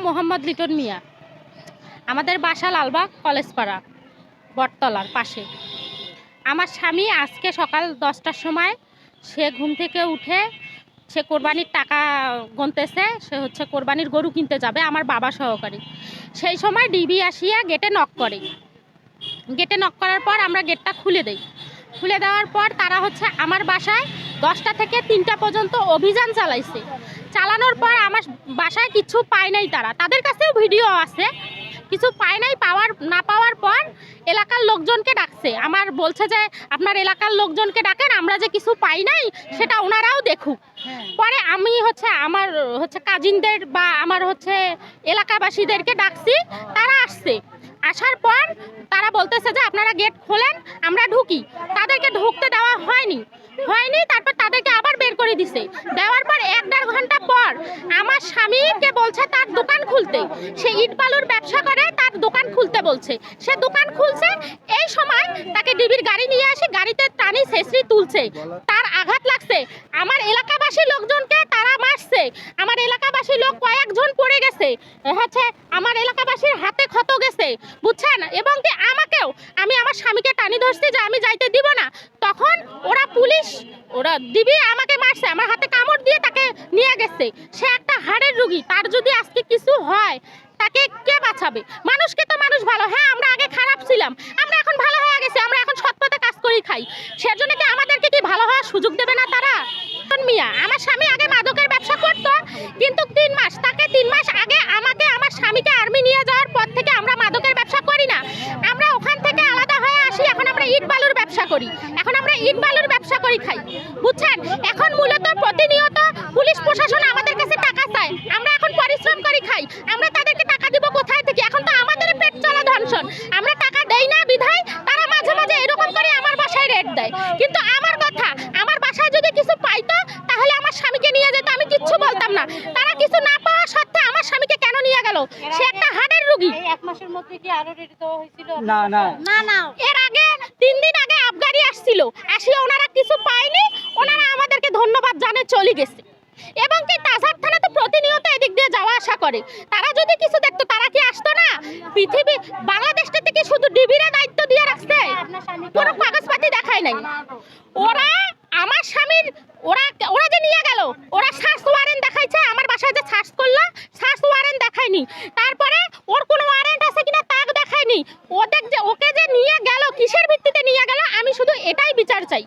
মোহাম্মদ লিটন মিয়া। আমাদের বাসা লালবাগ কলেজপাড়া বটতলার পাশে। আমার স্বামী আজকে সকাল 10টার সময় সে ঘুম থেকে উঠে সে কোরবানির টাকা গুনতেছে, সে হচ্ছে কোরবানির গরু কিনতে যাবে আমার বাবা সহকারী। সেই সময় ডিবি আসিয়া গেটে নক করে। গেটে নক করার পর আমরা গেটটা খুলে দেই। খুলে দেওয়ার পর তারা হচ্ছে আমার বাসায় 10টা থেকে 3টা পর্যন্ত অভিযান চালাইছে। চালানোর পর আমার বাসায় কিছু পায় নাই, তাদের কাছেও ভিডিও আছে, কিছু পায় নাই। না পাওয়ার পর এলাকার লোকজনকে ডাকছে। আমার বলছে যে আপনার এলাকার লোকজনকে ডাকেন, আমরা যে কিছু পাই নাই সেটা ওনারাও দেখুক। পরে আমি আমার কাজিনদের বা আমার এলাকাবাসীদেরকে ডাকছি, তারা আসছে। আসার পর তারা বলতেছে যে আপনারা গেট খোলেন, আমরা ঢুকি। তাদেরকে ঢুকতে দেওয়া হয়নি। তারপর তাদেরকে আবার বের করে দিছে। দেওয়ার পর 1-1.5 ঘন্টা পর আমার স্বামীকে বলছে তার দোকান খুলতে। সে ইট বালুর ব্যবসা করে, তার দোকান খুলতে বলছে। সে দোকান খুলছে, এই সময় তাকে ডিবির গাড়ি নিয়ে আসি, গাড়িতে টানি ছেঁচড়ি তুলছে। তার আঘাত লাগছে। আমার এলাকাবাসী লোকজনকে তারা মারছে। আমার এলাকাবাসী লোক কয়েকজন পড়ে গেছে, আমার এলাকাবাসীর হাতে ক্ষত গেছে, বুঝছেন। এবং কি আমি আমার স্বামীকে টানি ধরছি যে আমি যাইতে দিব না। তখন ওরা ডিবি আমাকে মারছে, আমার হাতে কামড় দিয়ে তাকে নিয়ে গেছে। সে একটা হাড়ের রোগী, তার যদি আজকে কিছু হয় তাকে কে বাঁচাবে? মানুষকে তো মানুষ ভালো, হ্যাঁ আমরা আগে খারাপ ছিলাম, আমরা এখন ভালো হয়ে গেছি, আমরা এখন সৎ পথে কাজ করি খাই। সেজন্য কি আমাদেরকে কি ভালো হওয়ার সুযোগ দেবে না তারা? মিয়া, আমার স্বামী আগে মাদকের ব্যবসা করতো, কিন্তু 3 মাস আগে আমাকে আমার স্বামীকে আর্মি নিয়ে যাওয়ার পর থেকে আমরা মাদকের ব্যবসা করি না। আমরা ওখান থেকে আলাদা হয়ে আসি, এখন আমরা ইট বালুর ব্যবসা করি। খাই, বুঝছেন। এখন মূলত প্রতিনিয়ত পুলিশ প্রশাসন আমাদের কাছে টাকা চায়, আমরা এখন পরিশ্রম করি খাই, আমরা তাদেরকে টাকা দিব কোথায় থেকে? এখন তো আমাদের পেট চলা ধনসন, আমরা টাকা দেই না বিধায় তারা মাঝে মাঝে এরকম করে আমার বাসায় রেড দেয়। কিন্তু আমার কথা, আমার বাসায় যদি কিছু পাইতো তাহলে আমার স্বামীকে নিয়ে যেত, আমি কিচ্ছু বলতাম না। তারা কিছু না পাওয়া সত্ত্বে আমার স্বামীকে কেন নিয়ে গেল? সে একটা হার্টের রোগী। এই 1 মাসের মধ্যে কি আরো রেডি দেওয়া হয়েছিল? না, এর আগে 3 দিন আগে আবগারি আসছিল, আসিয়া ওনারা কিছু পায়নি, ওনারা আমাদেরকে ধন্যবাদ জানিয়ে চলে গেছে। এবং কি তাজহাট থানা তো প্রতিনিয়ত এদিক দিয়ে যাওয়া আসা করে, তারা যদি কিছু দেখতো তারা কি আসতো না? বাংলাদেশটা থেকে শুধু ডিবির দায়িত্ব দিয়ে রাখছে, কোনো কাগজপাতি দেখায় নাই। ওরা আমার স্বামীর ওরা যে নিয়ে গেল, ওরা সার্চ ওয়ারেন্ট দেখাইছে, আমার বাসায় যে সার্চ করলো সার্চ ওয়ারেন্ট দেখায়নি। তারপরে ওর কোনো ওয়ারেন্ট আছে কিনা তাও দেখায়নি। ওকে যে নিয়ে গেল, কিসের ভিত্তিতে নিয়ে গেল, আমি শুধু এটাই বিচার চাই।